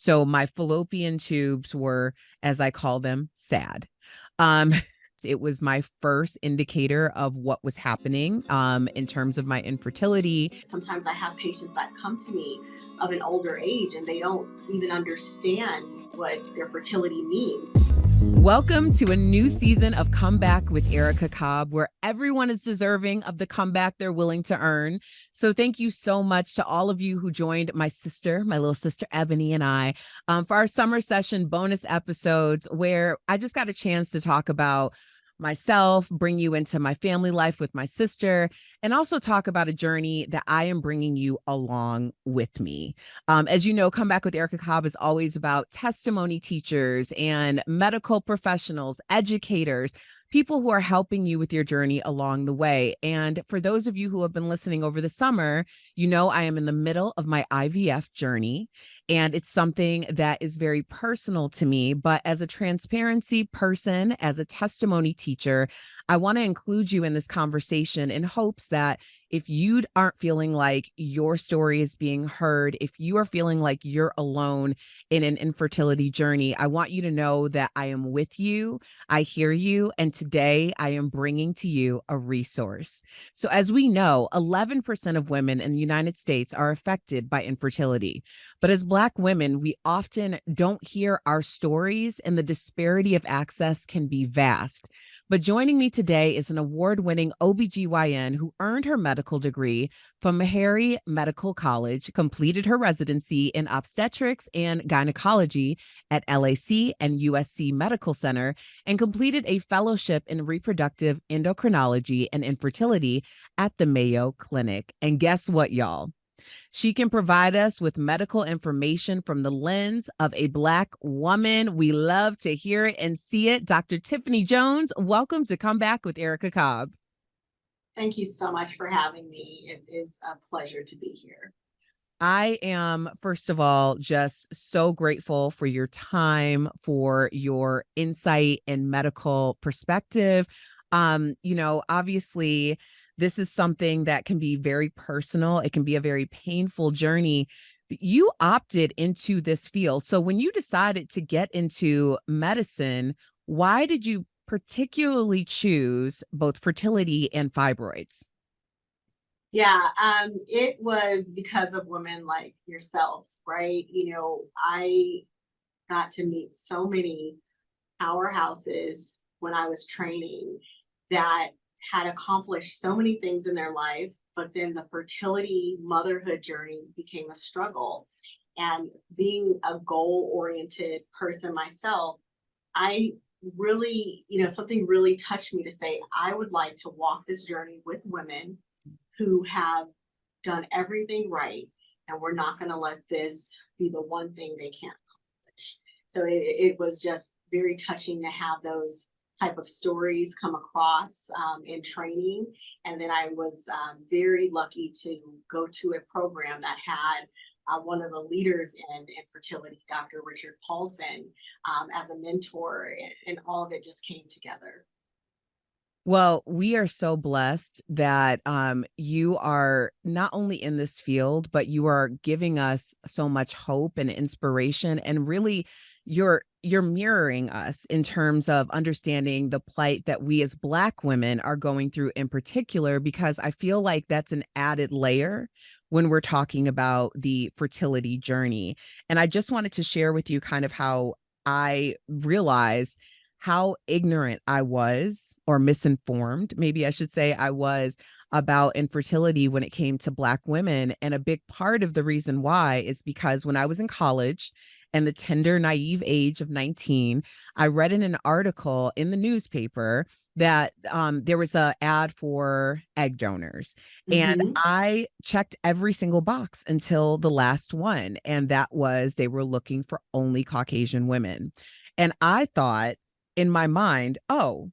So my fallopian tubes were, as I call them, sad. Um, it was my first indicator of what was happening in terms of my infertility. Sometimes I have patients that come to me of an older age and they don't even understand what their fertility means. Welcome to a new season of Comeback with Erica Cobb, where everyone is deserving of the comeback they're willing to earn. So thank you so much to all of you who joined my little sister Ebony, and I for our summer session bonus episodes, where I just got a chance to talk about myself, bring you into my family life with my sister, and also talk about a journey that I am bringing you along with me. As you know, Come Back with Erica Cobb is always about testimony teachers and medical professionals, educators, people who are helping you with your journey along the way. And for those of you who have been listening over the summer, you know I am in the middle of my IVF journey, and it's something that is very personal to me. But as a transparency person, as a testimony teacher, I want to include you in this conversation in hopes that if you aren't feeling like your story is being heard, if you are feeling like you're alone in an infertility journey, I want you to know that I am with you. I hear you. And today I am bringing to you a resource. So, as we know, 11% of women in the United States are affected by infertility. But as Black women, we often don't hear our stories, and the disparity of access can be vast. But joining me today is an award-winning OBGYN who earned her medical degree from Meharry Medical College, completed her residency in obstetrics and gynecology at LAC and USC Medical Center, and completed a fellowship in reproductive endocrinology and infertility at the Mayo Clinic. And guess what, y'all? She can provide us with medical information from the lens of a Black woman. We love to hear it and see it. Dr. Tiffany Jones, welcome to Come Back with Erica Cobb. Thank you so much for having me. It is a pleasure to be here. I am, first of all, just so grateful for your time, for your insight and medical perspective. Obviously, this is something that can be very personal. It can be a very painful journey. But you opted into this field. So when you decided to get into medicine, why did you particularly choose both fertility and fibroids? Yeah, it was because of women like yourself, right? I got to meet so many powerhouses when I was training that had accomplished so many things in their life, but then the fertility motherhood journey became a struggle. And being a goal oriented person myself, I really, something really touched me to say, I would like to walk this journey with women who have done everything right. And we're not going to let this be the one thing they can't accomplish. So it was just very touching to have those type of stories come across in training. And then I was very lucky to go to a program that had one of the leaders in infertility, Dr. Richard Paulson, as a mentor, and all of it just came together. Well, we are so blessed that you are not only in this field, but you are giving us so much hope and inspiration, and really you're mirroring us in terms of understanding the plight that we as Black women are going through in particular, because I feel like that's an added layer when we're talking about the fertility journey. And I just wanted to share with you kind of how I realized how ignorant I was, or misinformed, maybe I should say I was, about infertility when it came to Black women. And a big part of the reason why is because when I was in college and the tender, naive age of 19, I read in an article in the newspaper that there was an ad for egg donors. And Mm-hmm. I checked every single box until the last one. And that was they were looking for only Caucasian women. And I thought, in my mind, oh,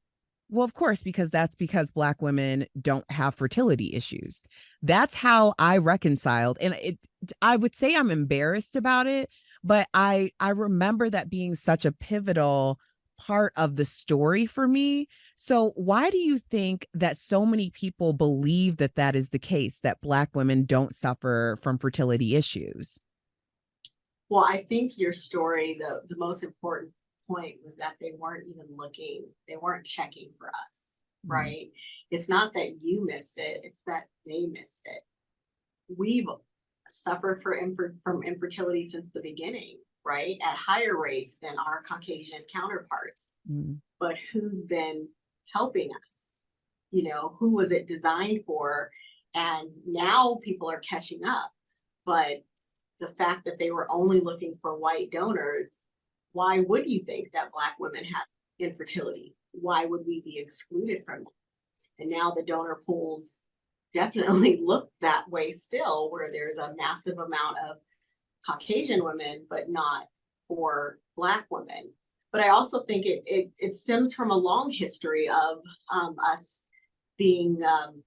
well, of course, because Black women don't have fertility issues. That's how I reconciled. And I would say I'm embarrassed about it, but I remember that being such a pivotal part of the story for me. So why do you think that so many people believe that that is the case, that Black women don't suffer from fertility issues? Well, I think your story, the most important point was that they weren't even looking, they weren't checking for us, Mm. right? It's not that you missed it, it's that they missed it. We've suffered from infertility since the beginning, right? At higher rates than our Caucasian counterparts. Mm. But who's been helping us? You know, who was it designed for? And now people are catching up. But the fact that they were only looking for white donors, why would you think that Black women have infertility? Why would we be excluded from that? And now the donor pools definitely look that way still, where there's a massive amount of Caucasian women, but not for Black women. But I also think it stems from a long history of us being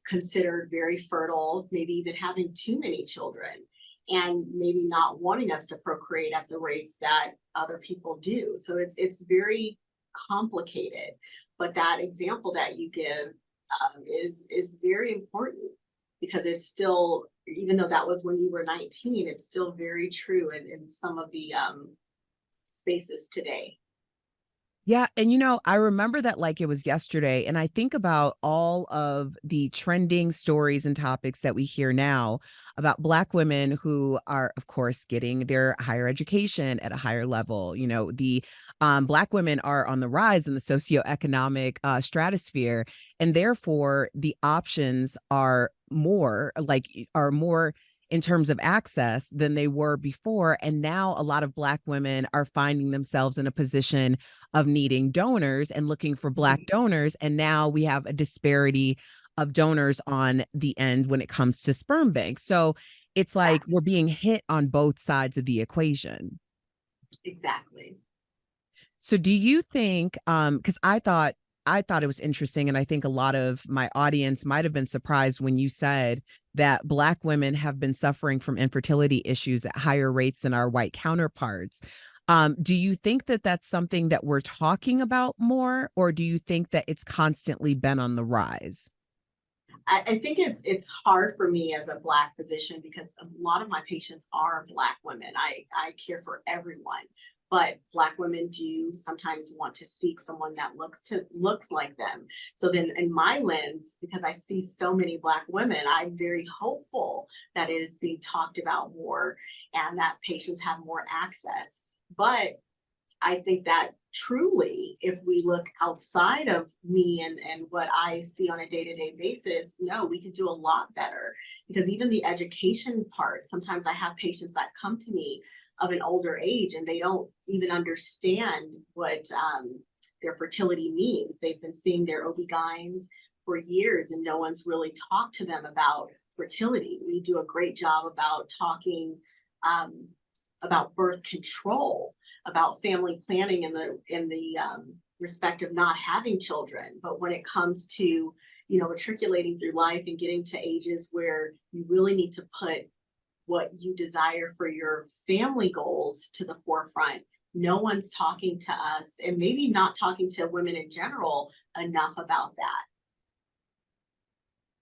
considered very fertile, maybe even having too many children, and maybe not wanting us to procreate at the rates that other people do. So it's very complicated. But that example that you give is very important because it's still, even though that was when you were 19, it's still very true in some of the spaces today. Yeah, and I remember that like it was yesterday, and I think about all of the trending stories and topics that we hear now about Black women who are, of course, getting their higher education at a higher level. The Black women are on the rise in the socioeconomic stratosphere, and therefore the options are more in terms of access than they were before. And now a lot of Black women are finding themselves in a position of needing donors and looking for Black Mhm. donors. And now we have a disparity of donors on the end when it comes to sperm banks. So it's like Exactly. we're being hit on both sides of the equation. Exactly. So do you think because I thought it was interesting, and I think a lot of my audience might have been surprised when you said that Black women have been suffering from infertility issues at higher rates than our white counterparts. Do you think that that's something that we're talking about more, or do you think that it's constantly been on the rise? I think it's hard for me as a Black physician because a lot of my patients are Black women. I care for everyone, but Black women do sometimes want to seek someone that looks like them. So then, in my lens, because I see so many Black women, I'm very hopeful that it is being talked about more and that patients have more access. But I think that truly, if we look outside of me and what I see on a day-to-day basis, no, we could do a lot better. Because even the education part, sometimes I have patients that come to me of an older age and they don't even understand what their fertility means. They've been seeing their OB-GYNs for years and no one's really talked to them about fertility. We do a great job about talking um, about birth control, about family planning in the respect of not having children. But when it comes to, matriculating through life and getting to ages where you really need to put what you desire for your family goals to the forefront, no one's talking to us and maybe not talking to women in general enough about that.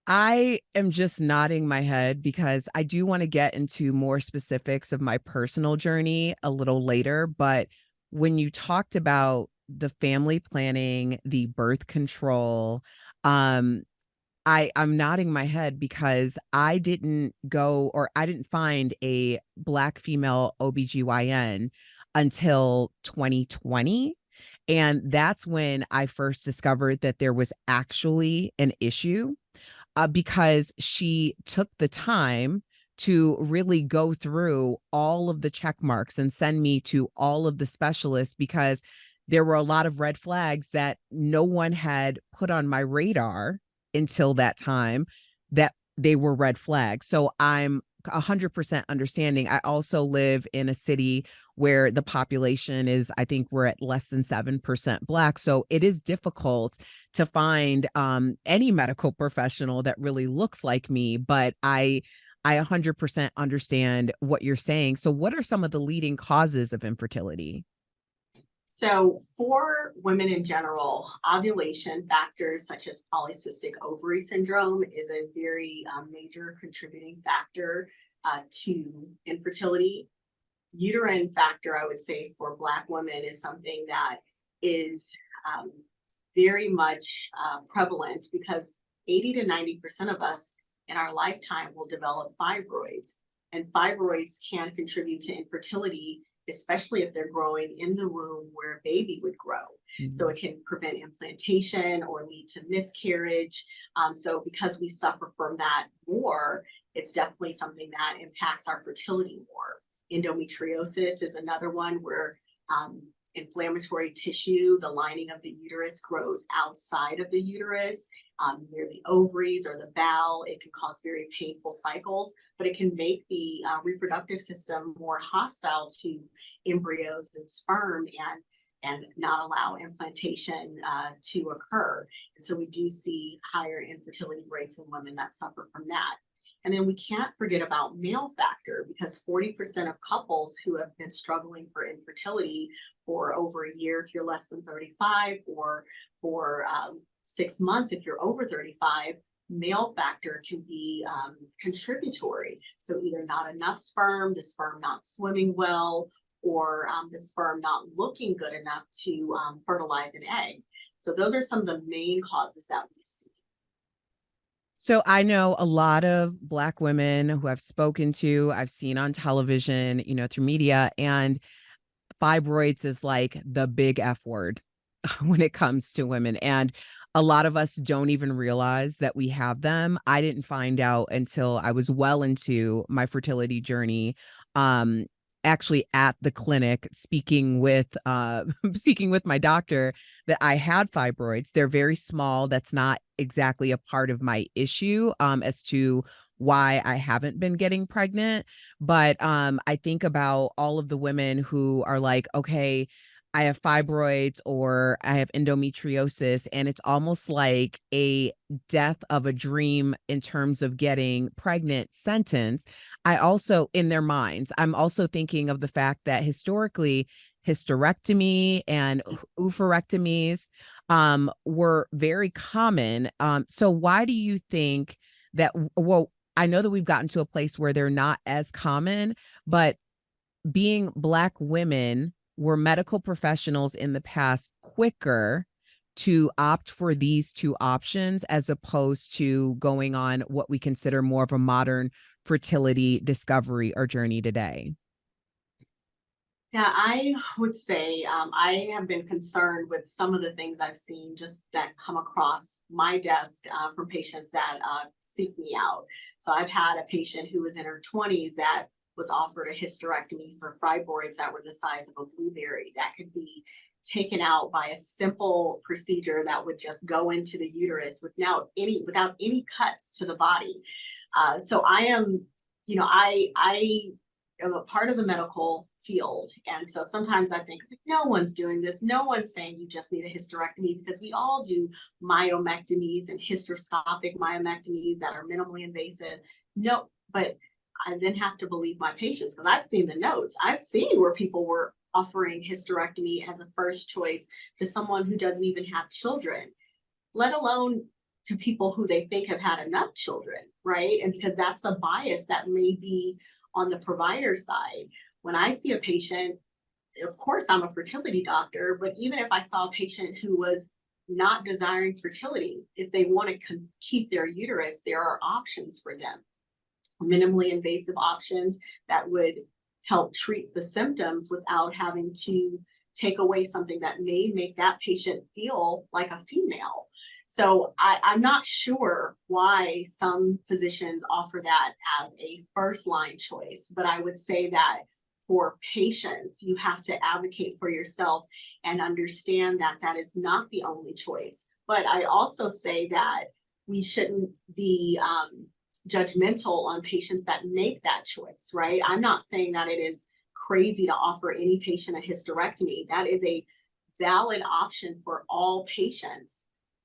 I am just nodding my head because I do want to get into more specifics of my personal journey a little later. But when you talked about the family planning, the birth control, um, I'm nodding my head because I didn't find a Black female OBGYN until 2020. And that's when I first discovered that there was actually an issue, because she took the time to really go through all of the check marks and send me to all of the specialists, because there were a lot of red flags that no one had put on my radar until that time, that they were red flags. So I'm 100% understanding. I also live in a city where the population is, I think we're at less than 7% Black. So it is difficult to find any medical professional that really looks like me. But I 100% understand what you're saying. So what are some of the leading causes of infertility? So, for women in general, ovulation factors such as polycystic ovary syndrome is a very major contributing factor to infertility. uterine factor, I would say, for Black women is something that is very much prevalent, because 80 to 90% of us in our lifetime will develop fibroids. And fibroids can contribute to infertility, especially if they're growing in the womb where a baby would grow. So it can prevent implantation or lead to miscarriage. So because we suffer from that more, it's definitely something that impacts our fertility more. Endometriosis is another one where inflammatory tissue, the lining of the uterus, grows outside of the uterus, near the ovaries or the bowel. It can cause very painful cycles, but it can make the reproductive system more hostile to embryos and sperm, and not allow implantation to occur. And so we do see higher infertility rates in women that suffer from that. And then we can't forget about male factor, because 40% of couples who have been struggling for infertility for over a year, if you're less than 35, or for 6 months, if you're over 35, male factor can be contributory. So either not enough sperm, the sperm not swimming well, or the sperm not looking good enough to fertilize an egg. So those are some of the main causes that we see. So I know a lot of Black women who I've spoken to, I've seen on television, through media, and fibroids is like the big F word when it comes to women. And a lot of us don't even realize that we have them. I didn't find out until I was well into my fertility journey. Actually at the clinic, speaking with speaking with my doctor, that I had fibroids. They're very small. That's not exactly a part of my issue as to why I haven't been getting pregnant. But I think about all of the women who are like, okay, I have fibroids or I have endometriosis, and it's almost like a death of a dream in terms of getting pregnant sentence. I also, in their minds, I'm also thinking of the fact that historically, hysterectomy and oophorectomies were very common. So why do you think that, well, I know that we've gotten to a place where they're not as common, but being Black women, were medical professionals in the past quicker to opt for these two options as opposed to going on what we consider more of a modern fertility discovery or journey today? Yeah, I would say I have been concerned with some of the things I've seen just that come across my desk from patients that seek me out. So I've had a patient who was in her 20s that was offered a hysterectomy for fibroids that were the size of a blueberry, that could be taken out by a simple procedure that would just go into the uterus without any cuts to the body. So I am, I am a part of the medical field. And so sometimes I think no one's doing this. No one's saying you just need a hysterectomy, because we all do myomectomies and hysteroscopic myomectomies that are minimally invasive. No, but I then have to believe my patients, because I've seen the notes. I've seen where people were offering hysterectomy as a first choice to someone who doesn't even have children, let alone to people who they think have had enough children, right? And because that's a bias that may be on the provider side. When I see a patient, of course, I'm a fertility doctor, but even if I saw a patient who was not desiring fertility, if they want to keep their uterus, there are options for them. Minimally invasive options that would help treat the symptoms without having to take away something that may make that patient feel like a female. So I'm not sure why some physicians offer that as a first line choice, but I would say that for patients, you have to advocate for yourself and understand that that is not the only choice. But I also say that we shouldn't be judgmental on patients that make that choice, right? I'm not saying that it is crazy to offer any patient a hysterectomy. That is a valid option for all patients,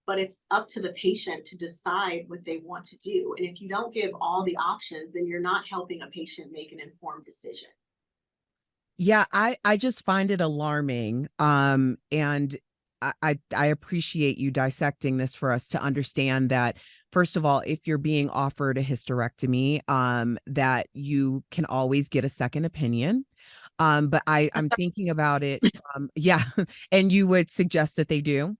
but it's up to the patient to decide what they want to do. And if you don't give all the options, then you're not helping a patient make an informed decision. Yeah, I just find it alarming. And I appreciate you dissecting this for us to understand that, first of all, if you're being offered a hysterectomy, that you can always get a second opinion. But I'm thinking about it. Yeah. And you would suggest that they do?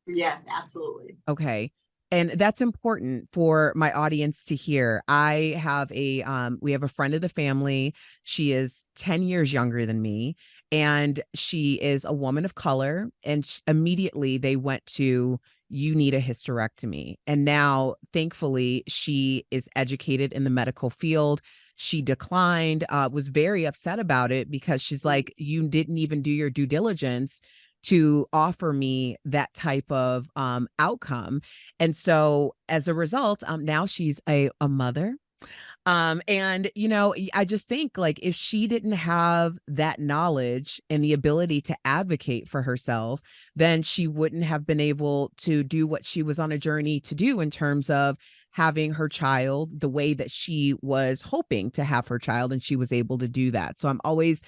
Yes, absolutely. Okay. And that's important for my audience to hear. I have we have a friend of the family. She is 10 years younger than me, and she is a woman of color. And immediately they went to, you need a hysterectomy. And now, thankfully, she is educated in the medical field. She declined, was very upset about it because she's like, you didn't even do your due diligence to offer me that type of outcome. And so as a result, now she's a mother. And I just think, like, if she didn't have that knowledge and the ability to advocate for herself, then she wouldn't have been able to do what she was on a journey to do in terms of having her child the way that she was hoping to have her child, and she was able to do that. So I'm always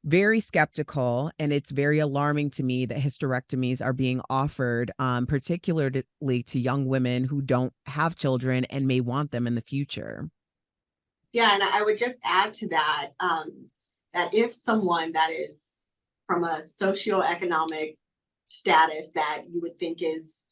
very skeptical, and it's very alarming to me that hysterectomies are being offered, particularly to young women who don't have children and may want them in the future. Yeah, and I would just add to that, that if someone that is from a socioeconomic status that you would think is,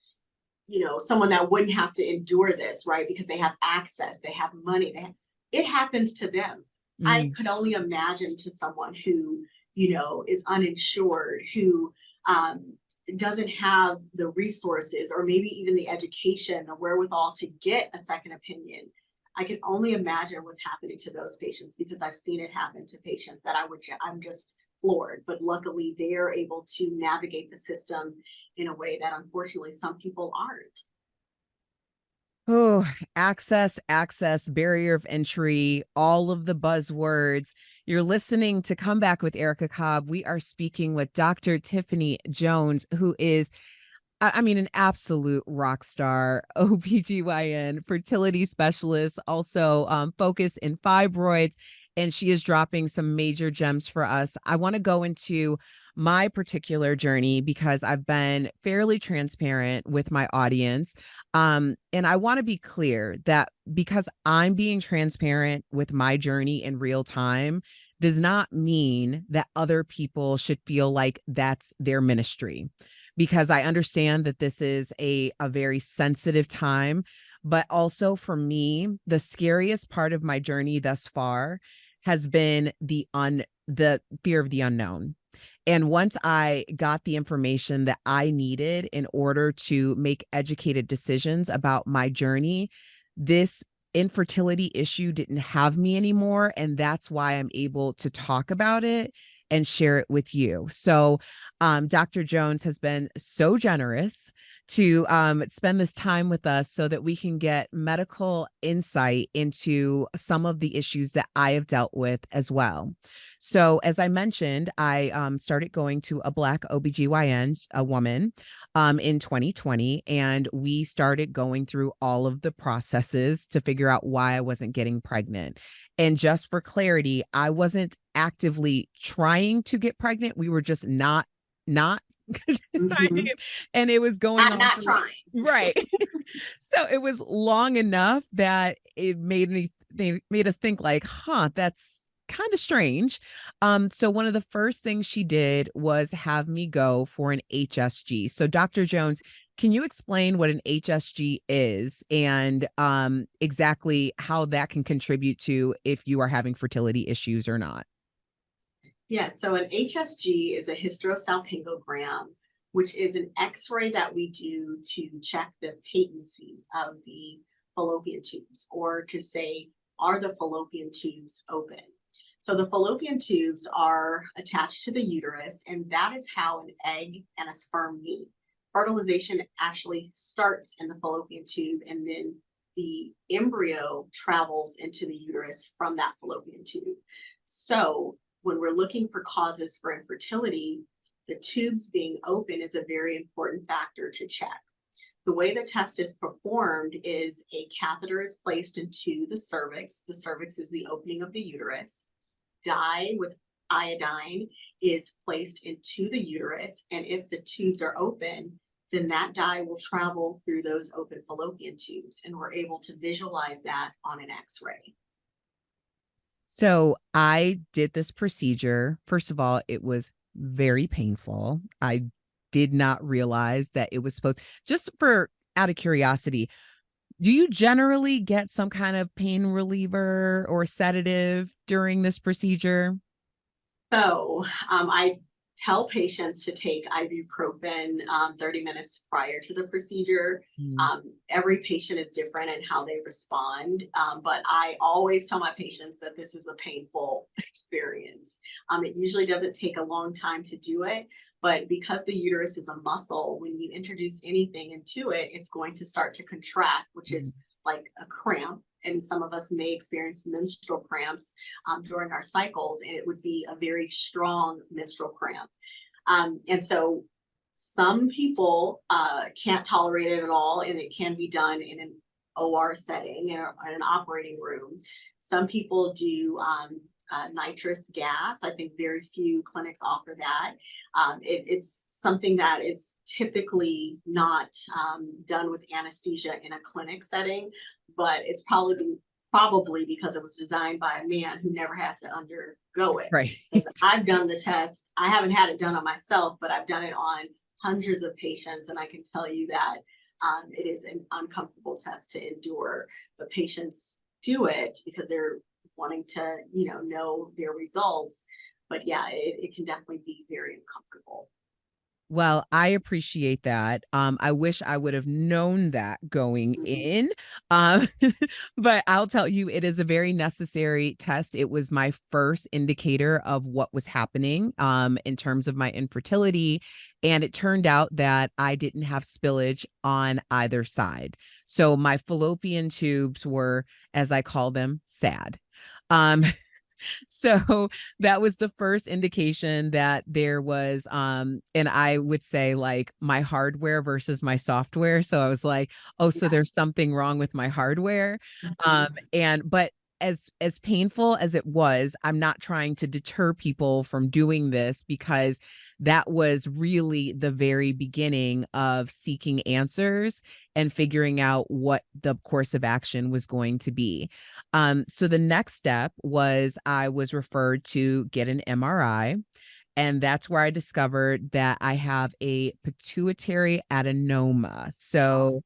someone that wouldn't have to endure this, right? Because they have access, they have money, it happens to them. I Mm. could only imagine to someone who, is uninsured, who doesn't have the resources or maybe even the education or wherewithal to get a second opinion. I can only imagine what's happening to those patients because I've seen it happen to patients that I'm just floored. But luckily, they are able to navigate the system in a way that unfortunately some people aren't. Oh, access, barrier of entry, all of the buzzwords. You're listening to Comeback with Erica Cobb. We are speaking with Dr. Tiffany Jones, who is, I mean, an absolute rock star, OBGYN, fertility specialist, also focused in fibroids, and she is dropping some major gems for us. I want to go into my particular journey because I've been fairly transparent with my audience. And I want to be clear that because I'm being transparent with my journey in real time does not mean that other people should feel like that's their ministry, because I understand that this is a very sensitive time. But also for me, the scariest part of my journey thus far has been the fear of the unknown. And once I got the information that I needed in order to make educated decisions about my journey, this infertility issue didn't have me anymore. And that's why I'm able to talk about it and share it with you. So, Dr. Jones has been so generous to spend this time with us so that we can get medical insight into some of the issues that I have dealt with as well. So, as I mentioned, I started going to a Black OBGYN, a woman, in 2020, and we started going through all of the processes to figure out why I wasn't getting pregnant. And just for clarity, I wasn't actively trying to get pregnant. We were just not trying to Mhm. get, and it was going on Not for trying. right. So it was long enough that it they made us think like, huh, that's kind of strange. So one of the first things she did was have me go for an HSG. So Dr. Jones, can you explain what an HSG is and exactly how that can contribute to if you are having fertility issues or not? Yeah, so an HSG is a hysterosalpingogram, which is an X-ray that we do to check the patency of the fallopian tubes, or to say, are the fallopian tubes open? So the fallopian tubes are attached to the uterus, and that is how an egg and a sperm meet. Fertilization actually starts in the fallopian tube, and then the embryo travels into the uterus from that fallopian tube. So when we're looking for causes for infertility, the tubes being open is a very important factor to check. The way the test is performed is a catheter is placed into the cervix. The cervix is the opening of the uterus. Dye with iodine is placed into the uterus. And if the tubes are open, then that dye will travel through those open fallopian tubes. And we're able to visualize that on an X-ray. So I did this procedure. First of all, it was very painful. I did not realize that it was supposed, just for out of curiosity, do you generally get some kind of pain reliever or sedative during this procedure? So I tell patients to take ibuprofen 30 minutes prior to the procedure. Mm. Every patient is different in how they respond, but I always tell my patients that this is a painful experience. It usually doesn't take a long time to do it, but because the uterus is a muscle, when you introduce anything into it, it's going to start to contract, which is like a cramp. And some of us may experience menstrual cramps during our cycles, and it would be a very strong menstrual cramp. And so some people can't tolerate it at all, and it can be done in an OR setting, in an operating room. Some people do nitrous gas. I think very few clinics offer that. It's something that is typically not done with anesthesia in a clinic setting, but it's probably because it was designed by a man who never had to undergo it. Right. Because I've done the test. I haven't had it done on myself, but I've done it on hundreds of patients, and I can tell you that it is an uncomfortable test to endure. But patients do it because they're wanting to, know their results. But yeah, it can definitely be very uncomfortable. Well, I appreciate that. I wish I would have known that going Mhm. in. Um, but I'll tell you, it is a very necessary test. It was my first indicator of what was happening in terms of my infertility. And it turned out that I didn't have spillage on either side. So my fallopian tubes were, as I call them, sad. Um, so that was the first indication that there was and I would say like my hardware versus my software. So I was like, oh, so Yeah. there's something wrong with my hardware. Mhm. And but as painful as it was, I'm not trying to deter people from doing this, because that was really the very beginning of seeking answers and figuring out what the course of action was going to be. So the next step was I was referred to get an MRI. And that's where I discovered that I have a pituitary adenoma. So,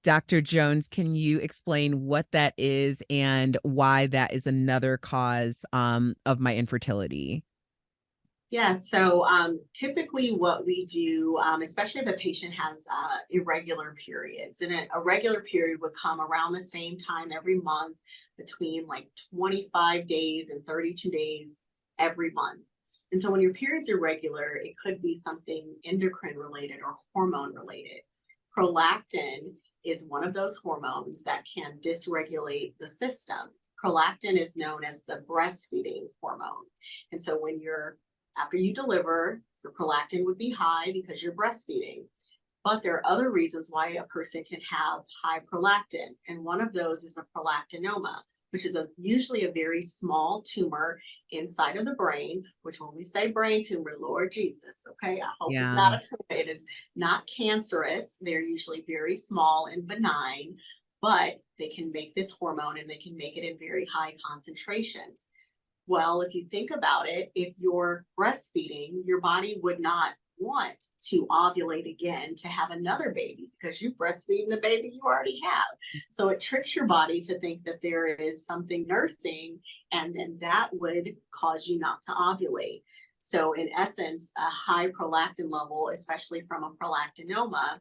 Dr. Jones, can you explain what that is and why that is another cause of my infertility? Yeah, so typically what we do, especially if a patient has irregular periods, and a regular period would come around the same time every month, between like 25 days and 32 days every month. And so when your period's irregular, it could be something endocrine related or hormone related. Prolactin is one of those hormones that can dysregulate the system. Prolactin is known as the breastfeeding hormone. And so when you're after you deliver, the prolactin would be high because you're breastfeeding. But there are other reasons why a person can have high prolactin. And one of those is a prolactinoma, which is usually a very small tumor inside of the brain, which when we say brain tumor, Lord Jesus, okay, I hope it's Yeah. not a tumor. It is not cancerous. They're usually very small and benign, but they can make this hormone and they can make it in very high concentrations. Well, if you think about it, if you're breastfeeding, your body would not want to ovulate again to have another baby because you breastfeeding the baby you already have. So it tricks your body to think that there is something nursing, and then that would cause you not to ovulate. So in essence, a high prolactin level, especially from a prolactinoma,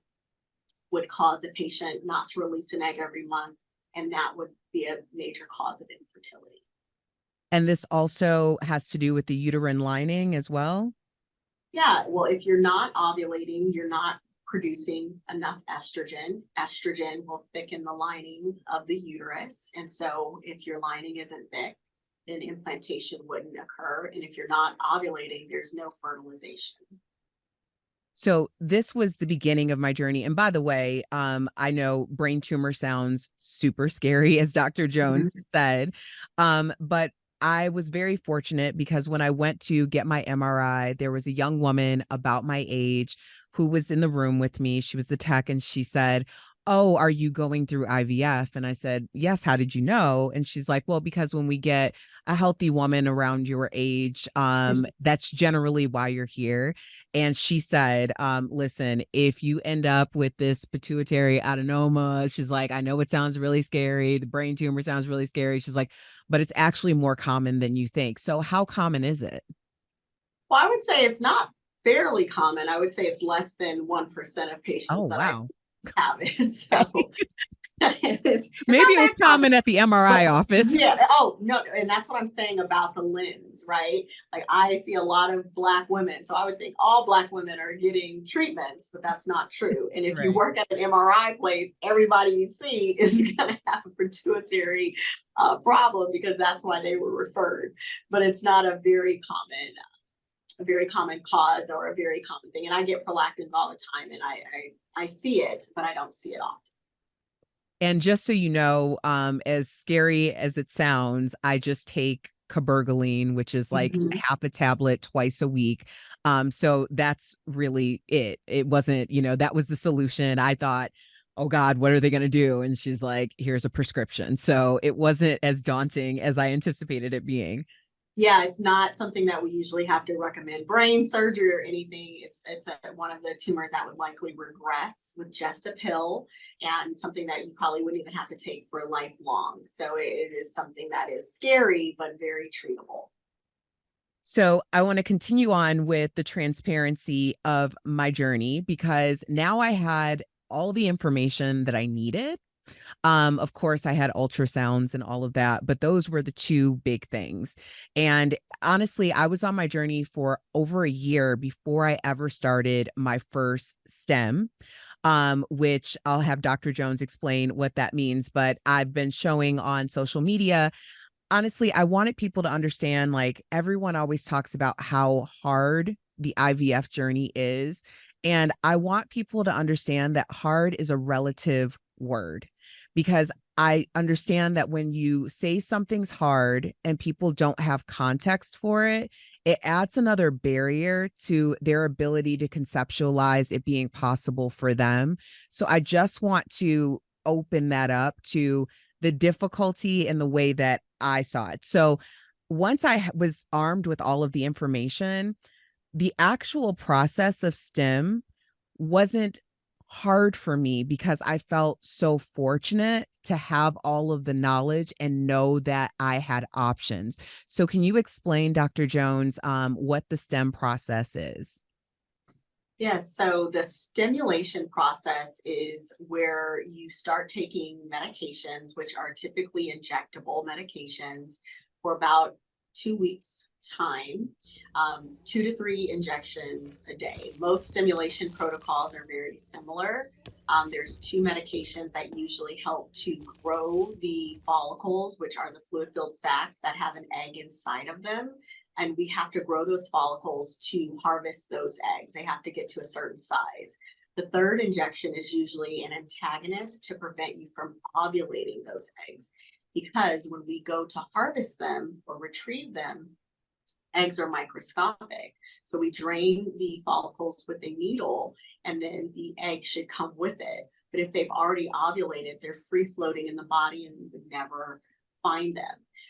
would cause a patient not to release an egg every month, and that would be a major cause of infertility. And this also has to do with the uterine lining as well. Yeah, well, if you're not ovulating, you're not producing enough estrogen. Estrogen will thicken the lining of the uterus. And so if your lining isn't thick, then implantation wouldn't occur. And if you're not ovulating, there's no fertilization. So this was the beginning of my journey. And by the way, I know brain tumor sounds super scary, as Dr. Jones Mhm. said. But I was very fortunate because when I went to get my MRI, there was a young woman about my age who was in the room with me. She was the tech, and she said, oh, are you going through IVF? And I said, yes. How did you know? And she's like, well, because when we get a healthy woman around your age, that's generally why you're here. And she said, listen, if you end up with this pituitary adenoma, she's like, I know it sounds really scary. The brain tumor sounds really scary. She's like, but it's actually more common than you think. So how common is it? Well, I would say it's not fairly common. I would say it's less than 1% of Oh, patients that I wow. have it. So it's Maybe not it was that common. common at the MRI But office. yeah, oh no, and that's what I'm saying about the lens, right? Like I see a lot of Black women, so I would think all Black women are getting treatments, but that's not true. And if you Right. work at an MRI place, everybody you see is going to have a pituitary problem because that's why they were referred. But it's not a very common cause or a very common thing. And I get prolactins all the time, and I see it, but I don't see it often. And just so you know, as scary as it sounds, I just take cabergoline, which is like Mhm. half a tablet twice a week. So that's really it. It wasn't, that was the solution. I thought, oh God, what are they going to do? And she's like, here's a prescription. So it wasn't as daunting as I anticipated it being. Yeah, it's not something that we usually have to recommend brain surgery or anything. One of the tumors that would likely regress with just a pill, and something that you probably wouldn't even have to take for lifelong. So it is something that is scary but very treatable. So I want to continue on with the transparency of my journey because now I had all the information that I needed. Of course, I had ultrasounds and all of that, but those were the two big things. And honestly, I was on my journey for over a year before I ever started my first stem, which I'll have Dr. Jones explain what that means. But I've been showing on social media. Honestly, I wanted people to understand, like, everyone always talks about how hard the IVF journey is. And I want people to understand that hard is a relative word, because I understand that when you say something's hard and people don't have context for it, it adds another barrier to their ability to conceptualize it being possible for them. So I just want to open that up to the difficulty and the way that I saw it. So once I was armed with all of the information, the actual process of STEM wasn't hard for me because I felt so fortunate to have all of the knowledge and know that I had options. So can you explain, Dr. Jones, what the STEM process is? Yes, so the stimulation process is where you start taking medications, which are typically injectable medications, for about 2 weeks time, 2 to 3 injections a day. Most stimulation protocols are very similar. There's two medications that usually help to grow the follicles, which are the fluid-filled sacs that have an egg inside of them, and we have to grow those follicles to harvest those eggs. They have to get to a certain size. The third injection is usually an antagonist to prevent you from ovulating those eggs. Because when we go to harvest them or retrieve them, eggs are microscopic. So we drain the follicles with a needle, and then the egg should come with it. But if they've already ovulated, they're free floating in the body and we would never find them.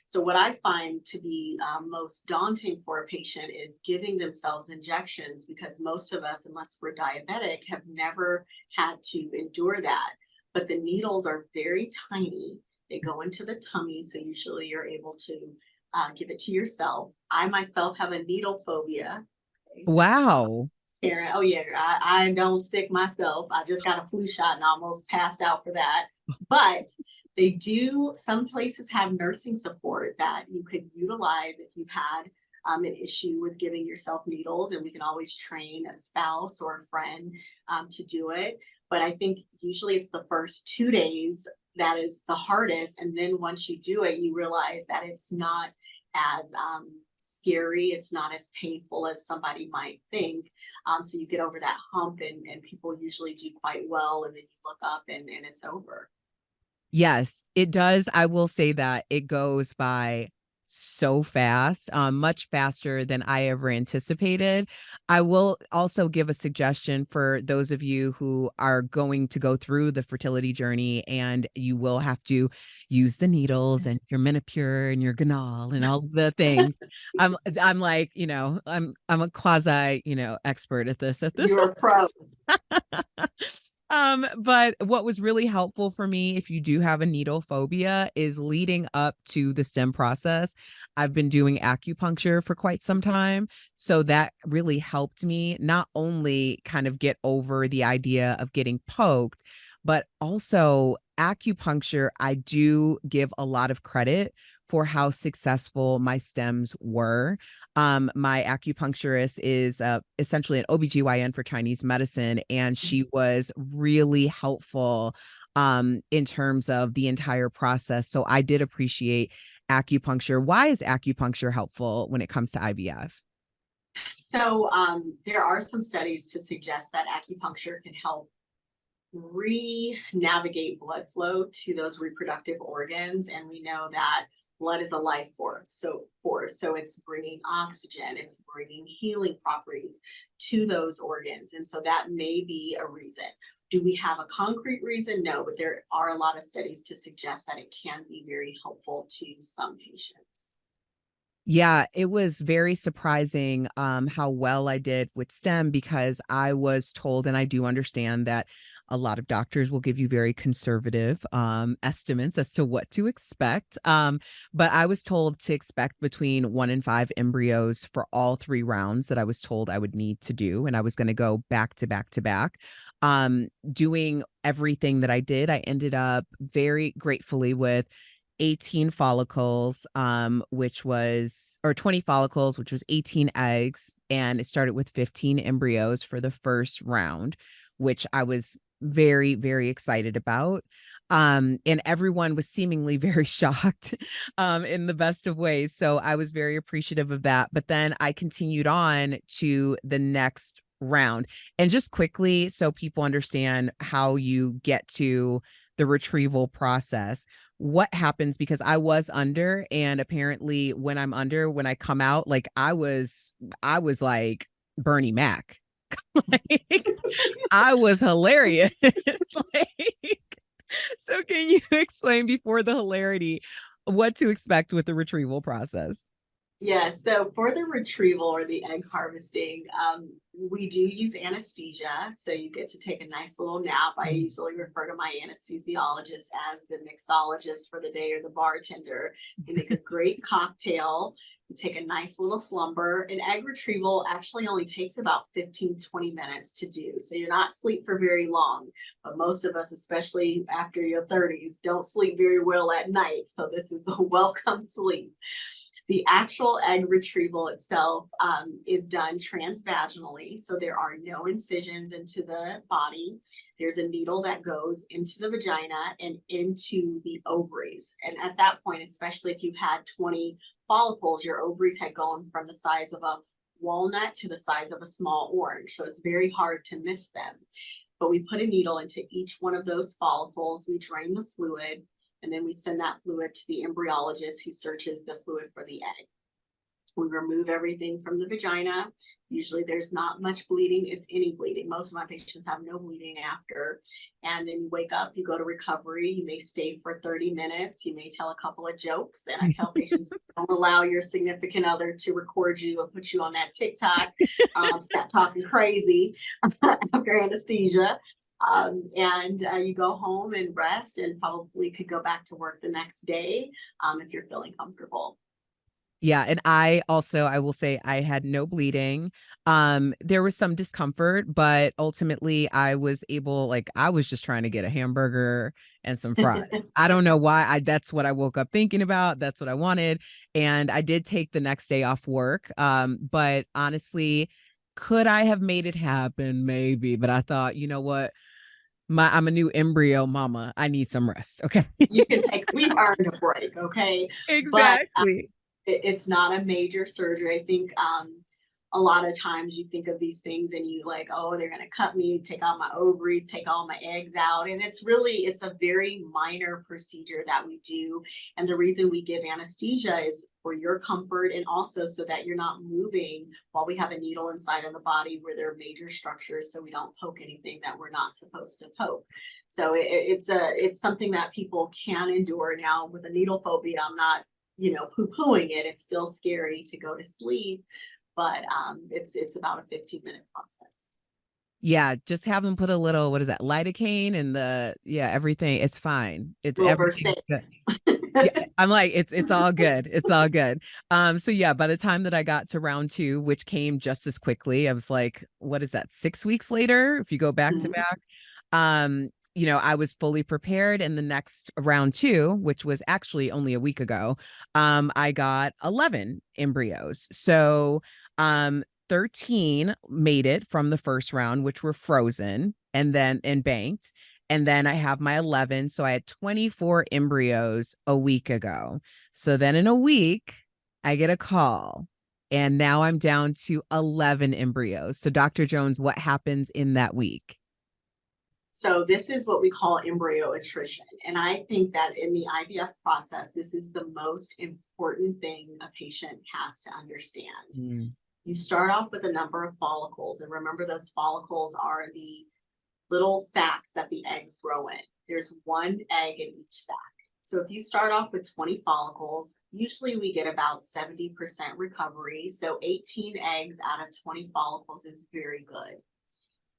So what I find to be most daunting for a patient is giving themselves injections, because most of us, unless we're diabetic, have never had to endure that. But the needles are very tiny. They go into the tummy, so usually you're able to give it to yourself. I myself have a needle phobia. Okay. Wow. Karen, oh yeah, I don't stick myself. I just got a flu shot and almost passed out for that. But they do, some places have nursing support that you could utilize if you've had an issue with giving yourself needles, and we can always train a spouse or a friend to do it. But I think usually it's the first 2 days that is the hardest. And then once you do it, you realize that it's not as scary, it's not as painful as somebody might think. So you get over that hump, and people usually do quite well. And then you look up and it's over. Yes, it does. I will say that it goes by so fast, much faster than I ever anticipated. I will also give a suggestion for those of you who are going to go through the fertility journey, and you will have to use the needles and your Menopur and your Ganol and all the things. I'm like, I'm a quasi, expert at this. You're a pro. But what was really helpful for me, if you do have a needle phobia, is leading up to the stem process. I've been doing acupuncture for quite some time. So that really helped me not only kind of get over the idea of getting poked, but also acupuncture. I do give a lot of credit for how successful my stems were. My acupuncturist is essentially an OBGYN for Chinese medicine, and she was really helpful in terms of the entire process. So I did appreciate acupuncture. Why is acupuncture helpful when it comes to IVF? So there are some studies to suggest that acupuncture can help re-navigate blood flow to those reproductive organs. And we know that blood is a life force. So it's bringing oxygen, it's bringing healing properties to those organs. And so that may be a reason. Do we have a concrete reason? No, but there are a lot of studies to suggest that it can be very helpful to some patients. Yeah, it was very surprising how well I did with STEM, because I was told, and I do understand that a lot of doctors will give you very conservative estimates as to what to expect. But I was told to expect between 1 and 5 embryos for all 3 rounds that I was told I would need to do. And I was going to go back to back to back. Doing everything that I did, I ended up very gratefully with 18 follicles, which was, or 20 follicles, which was 18 eggs. And it started with 15 embryos for the first round, which I was very, very excited about. And everyone was seemingly very shocked in the best of ways. So I was very appreciative of that. But then I continued on to the next round. And just quickly, so people understand how you get to the retrieval process, what happens, because I was under, and apparently when I'm under, when I come out, like I was like Bernie Mac. Like, I was hilarious. Like, so can you explain, before the hilarity, what to expect with the retrieval process? Yeah, so for the retrieval or the egg harvesting, we do use anesthesia. So you get to take a nice little nap. I usually refer to my anesthesiologist as the mixologist for the day, or the bartender. You make a great cocktail, you take a nice little slumber. An egg retrieval actually only takes about 15-20 minutes to do. So you're not asleep for very long. But most of us, especially after your 30s, don't sleep very well at night. So this is a welcome sleep. The actual egg retrieval itself is done transvaginally. So there are no incisions into the body. There's a needle that goes into the vagina and into the ovaries. And at that point, especially if you had 20 follicles, your ovaries had gone from the size of a walnut to the size of a small orange. So it's very hard to miss them. But we put a needle into each one of those follicles. We drain the fluid, and then we send that fluid to the embryologist, who searches the fluid for the egg. We remove everything from the vagina. Usually there's not much bleeding, if any bleeding. Most of my patients have no bleeding after. And then you wake up, you go to recovery. You may stay for 30 minutes. You may tell a couple of jokes. And I tell patients, don't allow your significant other to record you and put you on that TikTok. Stop talking crazy after anesthesia. And you go home and rest, and probably could go back to work the next day if you're feeling comfortable. Yeah, and I will say I had no bleeding. There was some discomfort, but ultimately I was able, like, I was just trying to get a hamburger and some fries. I don't know why. That's what I woke up thinking about. That's what I wanted. And I did take the next day off work. But honestly, could I have made it happen? Maybe. But I thought, you know what? I'm a new embryo mama. I need some rest. Okay. We've earned a break, okay? But Exactly. it's not a major surgery. I think a lot of times you think of these things and you like, oh, they're going to cut me, take out my ovaries, take all my eggs out. And it's a very minor procedure that we do. And the reason we give anesthesia is for your comfort, and also so that you're not moving while we have a needle inside of the body where there are major structures, so we don't poke anything that we're not supposed to poke. So it's something that people can endure. Now with a needle phobia, I'm not, poo-pooing it. It's still scary to go to sleep, but it's about a 15-minute process. Yeah, just have them put a little, what is that, lidocaine and everything. It's fine. It's Little verse. everything. Yeah, I'm like, it's all good. It's all good. So yeah, by the time that I got to round 2, which came just as quickly, I was like, what is that, 6 weeks later, if you go back to back? I was fully prepared. And the next round 2, which was actually only a week ago, I got 11 embryos. So 13 made it from the first round, which were frozen and banked. And then I have my 11. So I had 24 embryos a week ago. So then in a week, I get a call. And now I'm down to 11 embryos. So Dr. Jones, what happens in that week? So this is what we call embryo attrition. And I think that in the IVF process, this is the most important thing a patient has to understand. You start off with a number of follicles, and remember those follicles are the little sacs that the eggs grow in. There's one egg in each sac. So if you start off with 20 follicles, usually we get about 70% recovery. So 18 eggs out of 20 follicles is very good.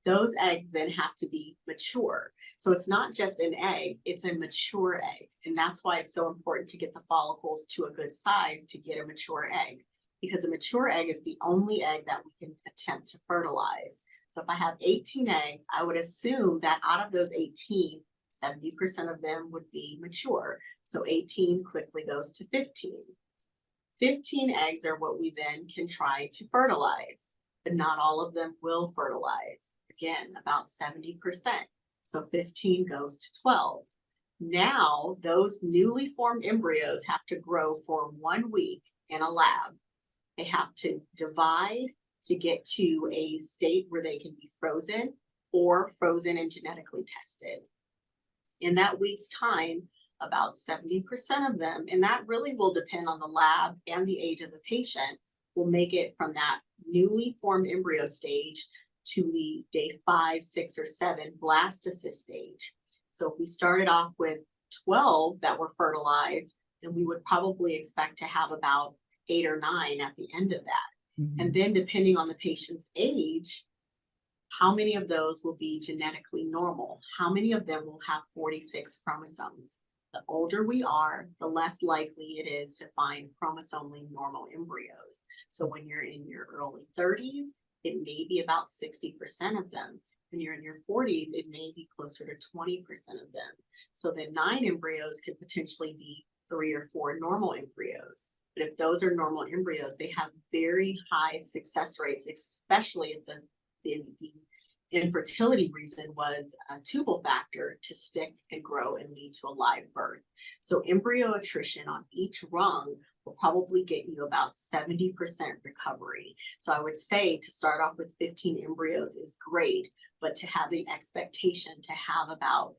Those eggs then have to be mature. So it's not just an egg, it's a mature egg. And that's why it's so important to get the follicles to a good size to get a mature egg, because a mature egg is the only egg that we can attempt to fertilize. So if I have 18 eggs, I would assume that out of those 18, 70% of them would be mature. So 18 quickly goes to 15. 15 eggs are what we then can try to fertilize, but not all of them will fertilize. Again, about 70%. So 15 goes to 12. Now, those newly formed embryos have to grow for 1 week in a lab. They have to divide to get to a state where they can be frozen or frozen and genetically tested. In that week's time, about 70% of them, and that really will depend on the lab and the age of the patient, will make it from that newly formed embryo stage to the day 5, 6, or 7 blastocyst stage. So if we started off with 12 that were fertilized, then we would probably expect to have about 8 or 9 at the end of that. And then depending on the patient's age, how many of those will be genetically normal? How many of them will have 46 chromosomes? The older we are, the less likely it is to find chromosomally normal embryos. So when you're in your early 30s, it may be about 60% of them. When you're in your 40s, it may be closer to 20% of them. So then 9 embryos could potentially be 3 or 4 normal embryos. But if those are normal embryos, they have very high success rates, especially if the infertility reason was a tubal factor to stick and grow and lead to a live birth. So embryo attrition on each rung will probably get you about 70% recovery. So I would say to start off with 15 embryos is great, but to have the expectation to have about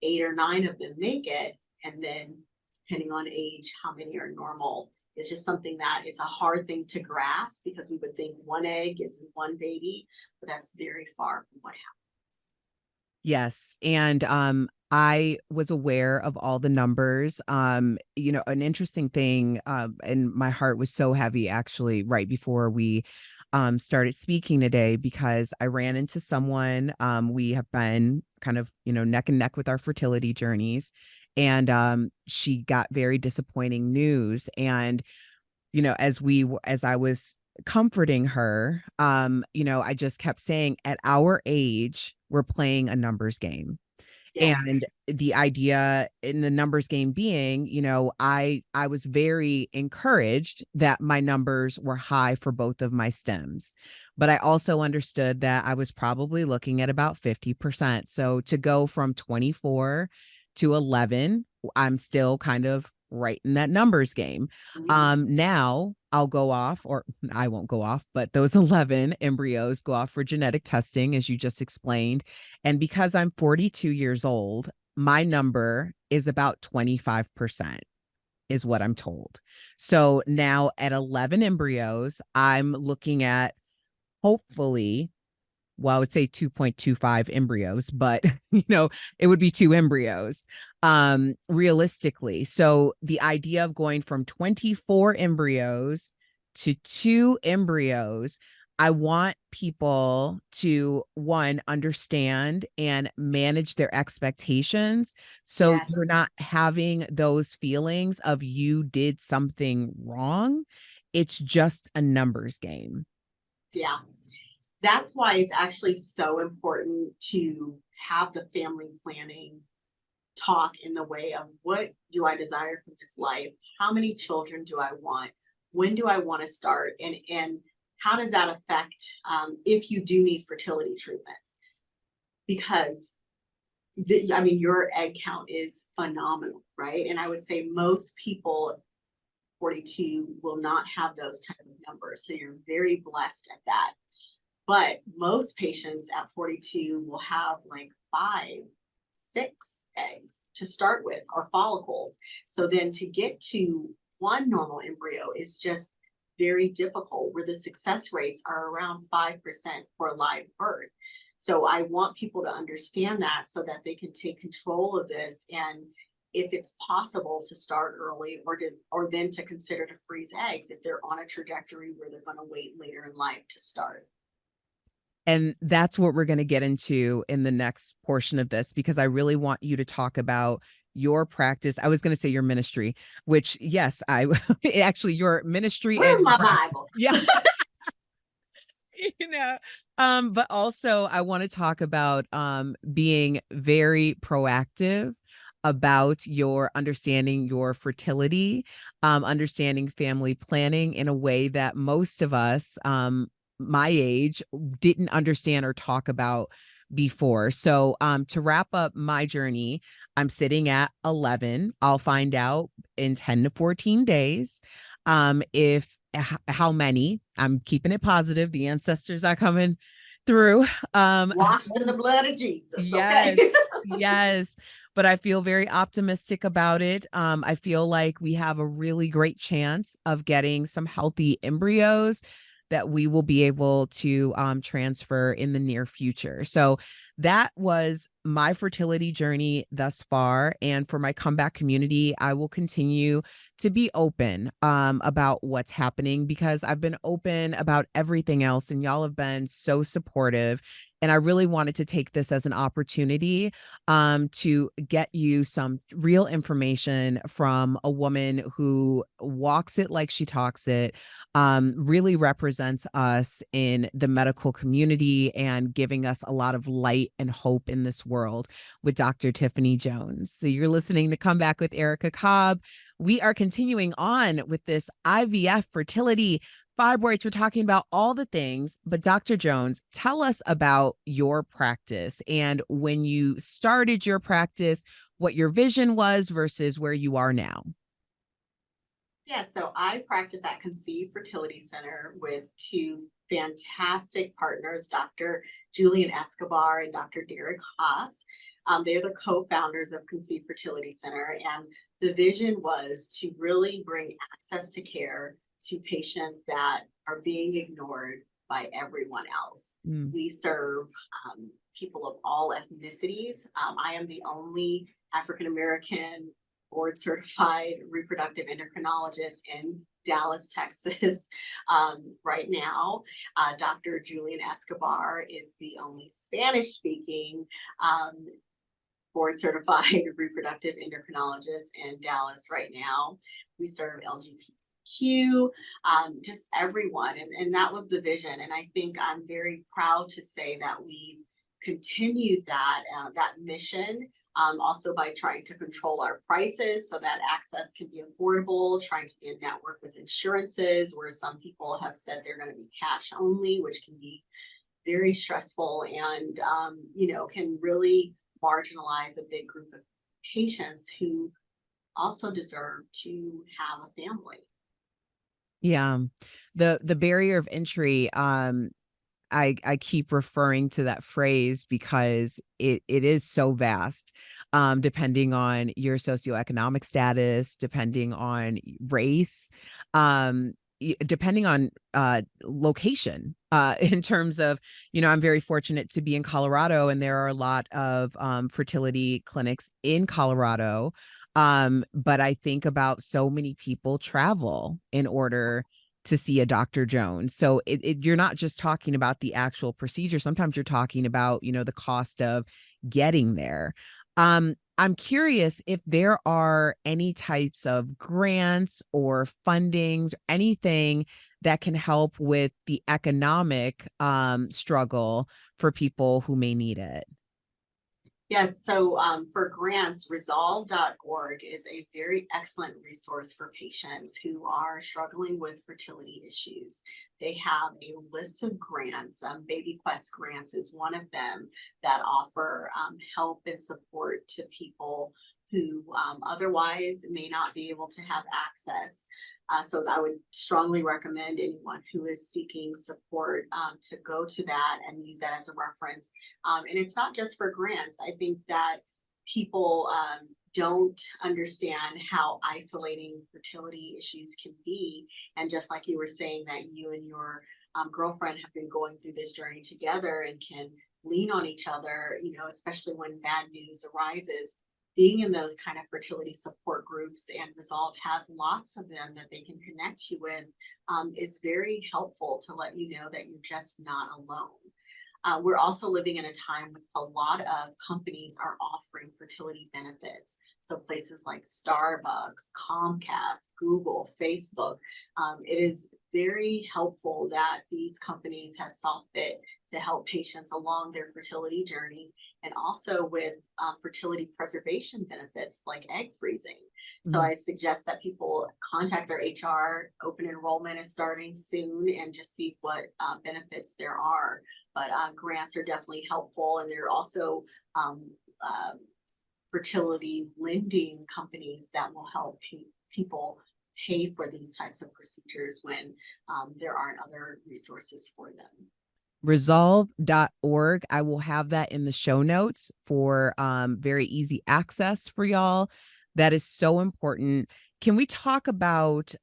8 or 9 of them make it, and then depending on age, how many are normal, is just something that is a hard thing to grasp, because we would think 1 egg is 1 baby, but that's very far from what happens. Yes. And I was aware of all the numbers. An interesting thing, and my heart was so heavy actually right before we started speaking today, because I ran into someone, we have been kind of, neck and neck with our fertility journeys. And she got very disappointing news. And, as I was comforting her, I just kept saying, at our age, we're playing a numbers game. Yes. And the idea in the numbers game being, I was very encouraged that my numbers were high for both of my stems, but I also understood that I was probably looking at about 50%. So to go from 24 to 11, I'm still kind of right in that numbers game. Now I'll go off, or I won't go off, but those 11 embryos go off for genetic testing, as you just explained. And because I'm 42 years old, my number is about 25%, is what I'm told. So now at 11 embryos, I'm looking at, hopefully, well, I would say 2.25 embryos, but it would be two embryos realistically. So the idea of going from 24 embryos to two embryos, I want people to, one, understand and manage their expectations. So Yes. you're not having those feelings of you did something wrong. It's just a numbers game. Yeah. That's why it's actually so important to have the family planning talk in the way of, what do I desire from this life? How many children do I want? When do I want to start? And how does that affect, if you do need fertility treatments? Because I mean, your egg count is phenomenal, right? And I would say most people 42 will not have those type of numbers. So you're very blessed at that. But most patients at 42 will have like 5, 6 eggs to start with, or follicles. So then to get to one normal embryo is just very difficult, where the success rates are around 5% for live birth. So I want people to understand that, so that they can take control of this, and if it's possible to start early, or then to consider to freeze eggs if they're on a trajectory where they're going to wait later in life to start. And that's what we're going to get into in the next portion of this, because I really want you to talk about your practice. I was going to say your ministry, which, yes, I actually, your ministry Where's and my Bible? yeah. you know but also I want to talk about being very proactive about your understanding your fertility, understanding family planning in a way that most of us my age didn't understand or talk about before. So to wrap up my journey, I'm sitting at 11. I'll find out in 10 to 14 days if how many. I'm keeping it positive. The ancestors are coming through. Washed in the blood of Jesus. Yes, Okay. yes. But I feel very optimistic about it. I feel like we have a really great chance of getting some healthy embryos that we will be able to transfer in the near future. So that was my fertility journey thus far. And for my comeback community, I will continue to be open about what's happening, because I've been open about everything else and y'all have been so supportive. And I really wanted to take this as an opportunity to get you some real information from a woman who walks it like she talks it, really represents us in the medical community and giving us a lot of light and hope in this world, with Dr. Tiffany Jones. So you're listening to Comeback with Erica Cobb. We are continuing on with this IVF, fertility, fibroids. We're talking about all the things, but Dr. Jones, tell us about your practice and when you started your practice, what your vision was versus where you are now. Yeah, so I practice at Conceive Fertility Center with two fantastic partners, Dr. Julian Escobar and Dr. Derek Haas. They're the co-founders of Conceive Fertility Center, and the vision was to really bring access to care to patients that are being ignored by everyone else. Mm. We serve people of all ethnicities. I am the only African American board certified reproductive endocrinologist in Dallas, Texas, right now. Dr. Julian Escobar is the only Spanish speaking board certified reproductive endocrinologist in Dallas right now. We serve LGBTQ, just everyone. And that was the vision. And I think I'm very proud to say that we continued that mission, also by trying to control our prices so that access can be affordable, trying to be a network with insurances, where some people have said they're going to be cash only, which can be very stressful and can really marginalize a big group of patients who also deserve to have a family. Yeah. The barrier of entry, I keep referring to that phrase because it is so vast, depending on your socioeconomic status, depending on race, depending on location. In terms of, I'm very fortunate to be in Colorado, and there are a lot of fertility clinics in Colorado. But I think about so many people travel in order to see a Dr. Jones. So you're not just talking about the actual procedure. Sometimes you're talking about, the cost of getting there. I'm curious if there are any types of grants or fundings, anything that can help with the economic struggle for people who may need it. Yes, so for grants, resolve.org is a very excellent resource for patients who are struggling with fertility issues. They have a list of grants. Baby Quest grants is one of them that offer help and support to people who otherwise may not be able to have access. So I would strongly recommend anyone who is seeking support to go to that and use that as a reference. And it's not just for grants. I think that people don't understand how isolating fertility issues can be. And just like you were saying that you and your girlfriend have been going through this journey together and can lean on each other, especially when bad news arises. Being in those kind of fertility support groups, and Resolve has lots of them that they can connect you with, is very helpful to let you know that you're just not alone. We're also living in a time when a lot of companies are offering fertility benefits. So places like Starbucks, Comcast, Google, Facebook, it is very helpful that these companies have saw fit to help patients along their fertility journey, and also with fertility preservation benefits like egg freezing. So I suggest that people contact their HR. Open enrollment is starting soon, and just see what benefits there are. But grants are definitely helpful, and there are also fertility lending companies that will help people pay for these types of procedures when there aren't other resources for them. Resolve.org. I will have that in the show notes for very easy access for y'all. That is so important. Can we talk about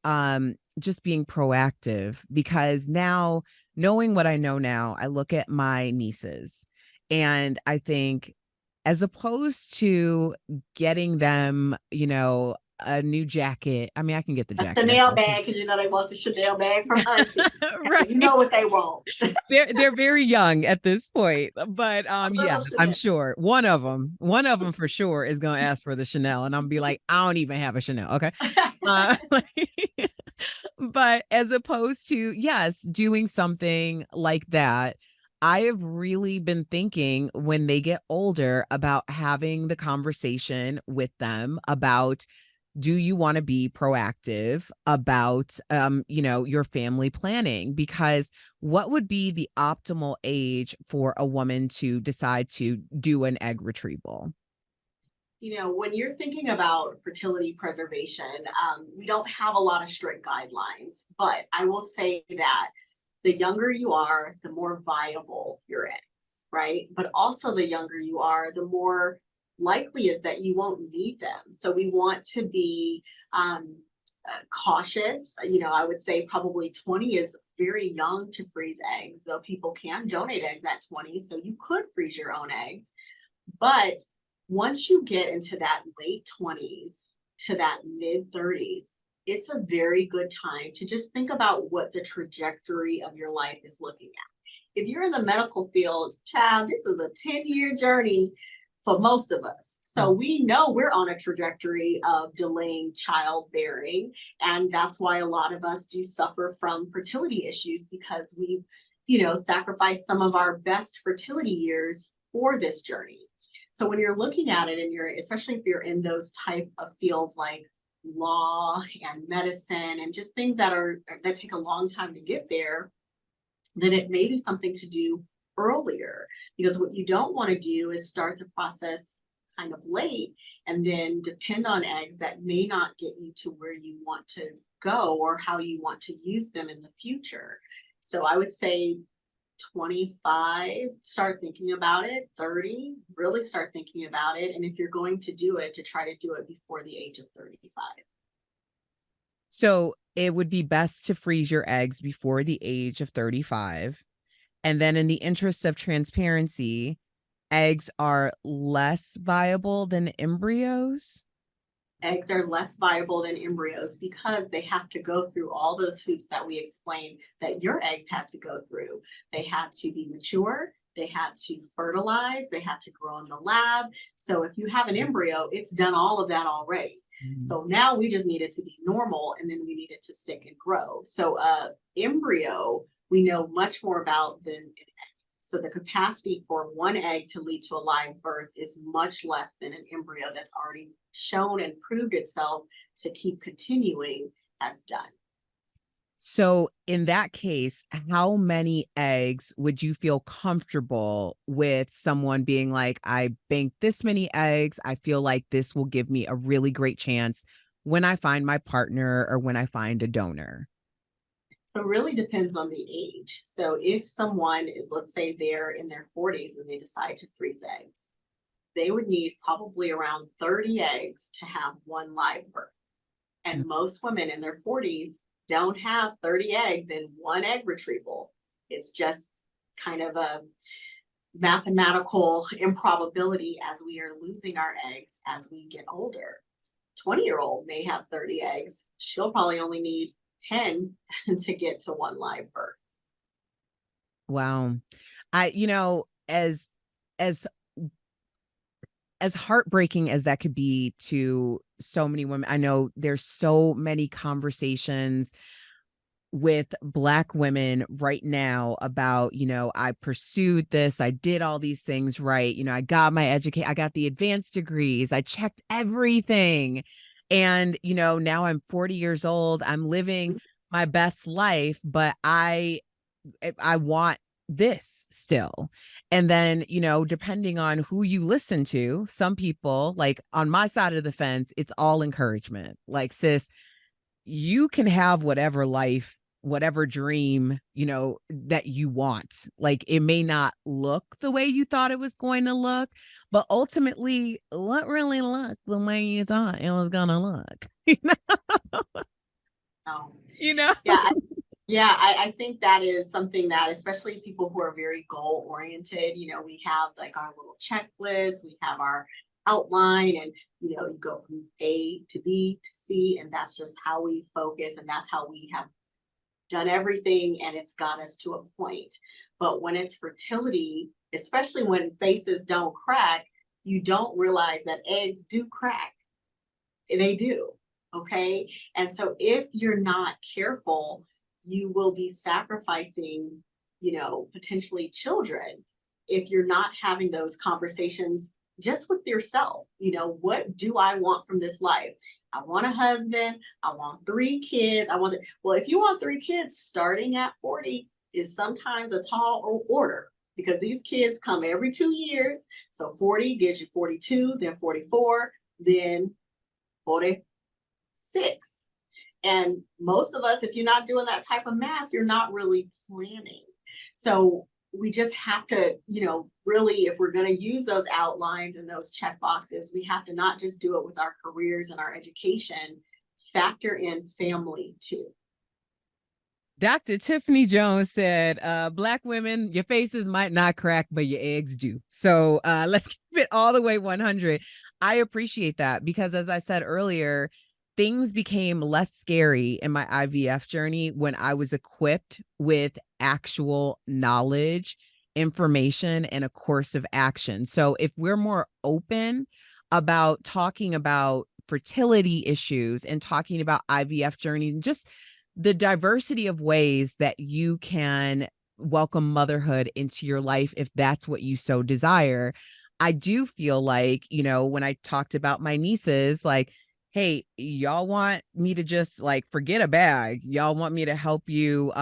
just being proactive? Because now, knowing what I know now, I look at my nieces and I think, as opposed to getting them, a new jacket. I mean, I can get the A jacket. Chanel bag, because they want the Chanel bag from Auntie. Right. You know what they want. They're very young at this point, but yeah, I'm Chanel. sure one of them for sure is gonna ask for the Chanel, and I'm be like, I don't even have a Chanel, okay. uh, but as opposed to, yes, doing something like that, I have really been thinking when they get older about having the conversation with them about, do you want to be proactive about your family planning? Because what would be the optimal age for a woman to decide to do an egg retrieval? When you're thinking about fertility preservation, we don't have a lot of strict guidelines, but I will say that the younger you are, the more viable your eggs, right? But also, the younger you are, the more likely is that you won't need them. So we want to be cautious. I would say probably 20 is very young to freeze eggs, though people can donate eggs at 20. So you could freeze your own eggs. But once you get into that late 20s to that mid 30s, it's a very good time to just think about what the trajectory of your life is looking at. If you're in the medical field, child, this is a 10-year journey for most of us. So we know we're on a trajectory of delaying childbearing. And that's why a lot of us do suffer from fertility issues, because we've, sacrificed some of our best fertility years for this journey. So when you're looking at it, and especially if you're in those type of fields like law and medicine and just things that take a long time to get there, then it may be something to do earlier. Because what you don't want to do is start the process kind of late, and then depend on eggs that may not get you to where you want to go or how you want to use them in the future. So I would say 25, start thinking about it. 30, really start thinking about it. And if you're going to do it, to try to do it before the age of 35. So it would be best to freeze your eggs before the age of 35. And then, in the interest of transparency, eggs are less viable than embryos. Eggs are less viable than embryos because they have to go through all those hoops that we explained that your eggs had to go through. They had to be mature, they had to fertilize, they had to grow in the lab. So if you have an embryo, it's done all of that already. So now we just need it to be normal, and then we need it to stick and grow. So embryo, we know much more about than an egg. So the capacity for one egg to lead to a live birth is much less than an embryo that's already shown and proved itself to keep continuing as done. So in that case, how many eggs would you feel comfortable with someone being like, I banked this many eggs. I feel like this will give me a really great chance when I find my partner or when I find a donor? So it really depends on the age. So if someone, let's say they're in their 40s and they decide to freeze eggs, they would need probably around 30 eggs to have one live birth. And most women in their 40s don't have 30 eggs in one egg retrieval. It's just kind of a mathematical improbability as we are losing our eggs as we get older. 20-year-old may have 30 eggs. She'll probably only need 10 to get to one live birth. Wow. As as as heartbreaking as that could be to so many women, I know there's so many conversations with Black women right now about, I pursued this, I did all these things right. I got my education, I got the advanced degrees, I checked everything. And, now I'm 40 years old, I'm living my best life, but I want this still. And then, depending on who you listen to, some people, like on my side of the fence, it's all encouragement. Like, sis, you can have whatever life, whatever dream, that you want. Like, it may not look the way you thought it was going to look, but ultimately, what really looked the way you thought it was going to look? Oh, You know? yeah. I think that is something that, especially people who are very goal oriented, we have like our little checklist, we have our outline, and you go from A to B to C, and that's just how we focus, and that's how we have done everything, and it's got us to a point. But when it's fertility, especially when faces don't crack, you don't realize that eggs do crack. They do. Okay. And so if you're not careful, you will be sacrificing, potentially children if you're not having those conversations just with yourself. What do I want from this life? I want a husband. I want 3 kids. Well, if you want 3 kids, starting at 40 is sometimes a tall order because these kids come every 2 years. So 40 gives you 42, then 44, then 46. And most of us, if you're not doing that type of math, you're not really planning. So we just have to, really, if we're going to use those outlines and those check boxes, we have to not just do it with our careers and our education, factor in family too. Dr. Tiffany Jones said, Black women, your faces might not crack, but your eggs do. So let's keep it all the way 100. I appreciate that because, as I said earlier, things became less scary in my IVF journey when I was equipped with actual knowledge, information, and a course of action. So if we're more open about talking about fertility issues and talking about IVF journey, and just the diversity of ways that you can welcome motherhood into your life, if that's what you so desire. I do feel like, when I talked about my nieces, like, hey, y'all want me to just like forget a bag. Y'all want me to help you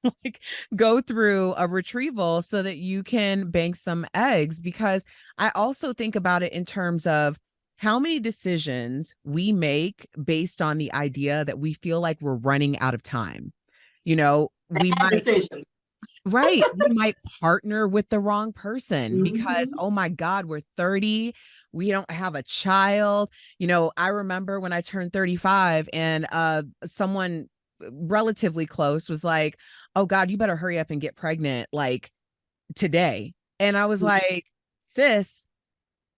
like go through a retrieval so that you can bank some eggs. Because I also think about it in terms of how many decisions we make based on the idea that we feel like we're running out of time. You know, we Bad might decision. Right. We might partner with the wrong person because, Mhm. oh my God, we're 30. We don't have a child. You know, I remember when I turned 35 and someone relatively close was like, oh God, you better hurry up and get pregnant like today. And I was like, sis,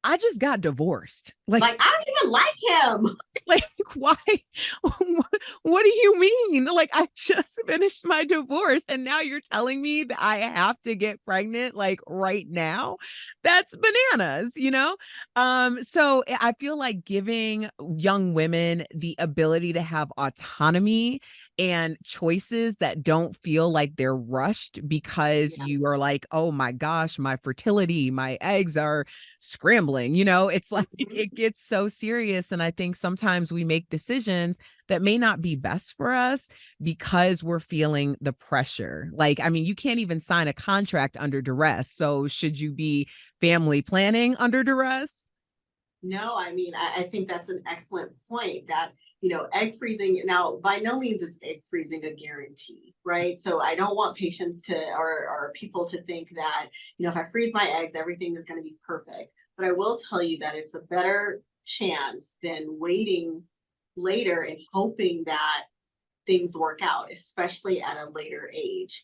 I just got divorced. Like, Like, I don't even like him. like why what do you mean? Like I just finished my divorce and now you're telling me that I have to get pregnant like right now? That's bananas, you know? So I feel like giving young women the ability to have autonomy and choices that don't feel like they're rushed because Yeah. you are like, oh my gosh, my fertility, my eggs are scrambling. You know, it's like Mhm. it gets so serious. And I think sometimes we make decisions that may not be best for us because we're feeling the pressure. Like, I mean, you can't even sign a contract under duress. So should you be family planning under duress? No, I mean, I think that's an excellent point that, egg freezing, now, by no means is egg freezing a guarantee, right? So I don't want patients to, or people to think that, if I freeze my eggs, everything is going to be perfect. But I will tell you that it's a better chance than waiting later and hoping that things work out, especially at a later age.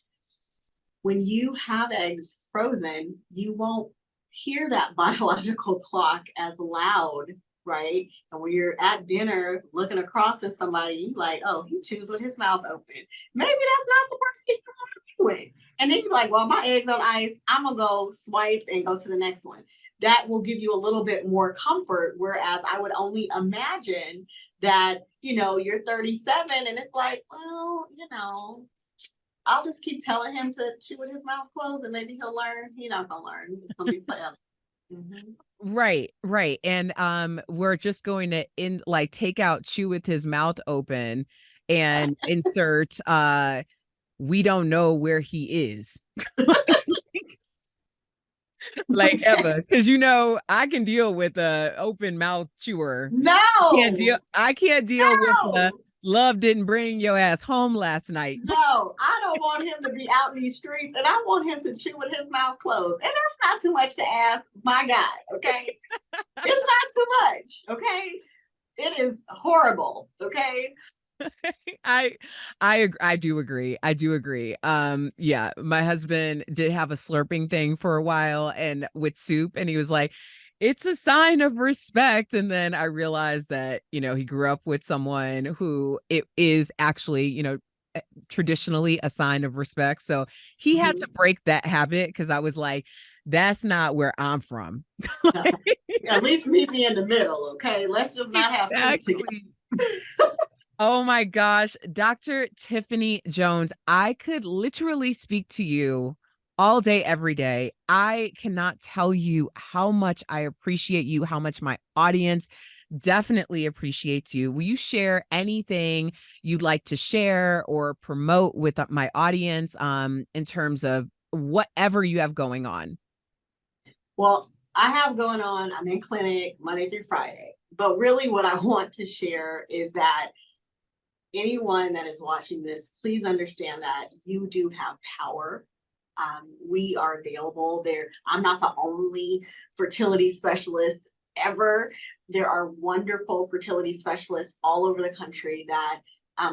When you have eggs frozen, you won't hear that biological clock as loud, right? And when you're at dinner looking across at somebody, like, oh, he chews with his mouth open. Maybe that's not the person you want to be with. And then you're like, well, my egg's on ice. I'm going to go swipe and go to the next one. That will give you a little bit more comfort. Whereas I would only imagine that, you're 37 and it's like, well, I'll just keep telling him to chew with his mouth closed and maybe he'll learn. He's not gonna learn. It's gonna be forever. Mhm. Right, right. And we're just going to take out chew with his mouth open and insert we don't know where he is. Like ever, because you know I can deal with a open mouth chewer. Can't No, deal. I can't deal with the no, love didn't bring your ass home last night. no. I don't want him to be out in these streets and I want him to chew with his mouth closed. And that's not too much to ask my guy, okay? It's not too much, okay? It is horrible, okay? I I do agree. I do agree. Yeah, my husband did have a slurping thing for a while and with soup and he was like it's a sign of respect and then I realized that, you know, he grew up with someone who it is actually, you know, traditionally a sign of respect. So he had to Mhm. break that habit because I was like that's not where I'm from. At least meet me in the middle, okay? Let's just not have soup together. Exactly. Oh my gosh, Dr. Tiffany Jones, I could literally speak to you all day, every day. I cannot tell you how much I appreciate you, how much my audience definitely appreciates you. Will you share anything you'd like to share or promote with my audience in terms of whatever you have going on? Well, I have going on, I'm in clinic Monday through Friday. But really, what I want to share is that anyone that is watching this, please understand that you do have power. We are available there. I'm not the only fertility specialist ever. There are wonderful fertility specialists all over the country that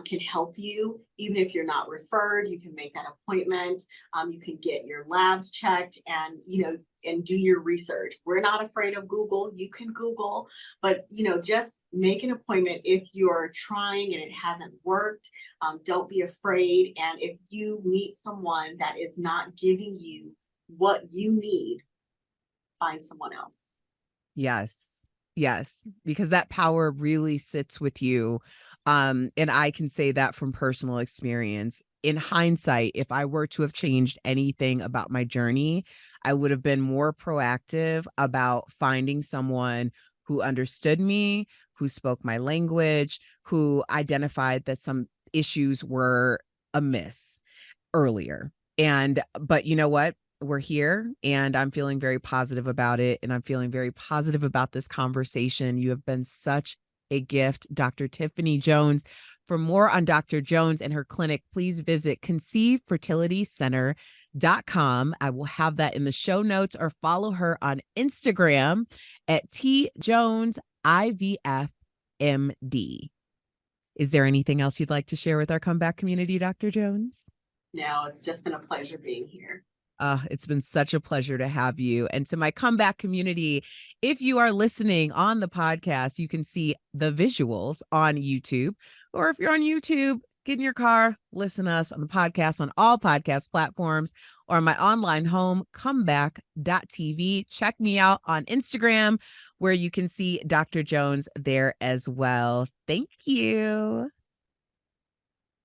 can help you. Even if you're not referred, you can make that appointment. You can get your labs checked and, and do your research. We're not afraid of Google. You can Google, but, just make an appointment if you're trying and it hasn't worked. Don't be afraid. And if you meet someone that is not giving you what you need, find someone else. Yes. Yes, because that power really sits with you. And I can say that from personal experience. In hindsight, if I were to have changed anything about my journey, I would have been more proactive about finding someone who understood me, who spoke my language, who identified that some issues were amiss earlier. But you know what? We're here and I'm feeling very positive about it. And I'm feeling very positive about this conversation. You have been such a gift, Dr. Tiffany Jones. For more on Dr. Jones and her clinic, please visit conceivefertilitycenter.com. I will have that in the show notes, or follow her on Instagram at tjonesivfmd. Is there anything else you'd like to share with our comeback community, Dr. Jones? No, it's just been a pleasure being here. It's been such a pleasure to have you. And to my comeback community, if you are listening on the podcast, you can see the visuals on YouTube. Or if you're on YouTube, get in your car, listen to us on the podcast on all podcast platforms, or on my online home, comeback.tv. Check me out on Instagram, where you can see Dr. Jones there as well. Thank you.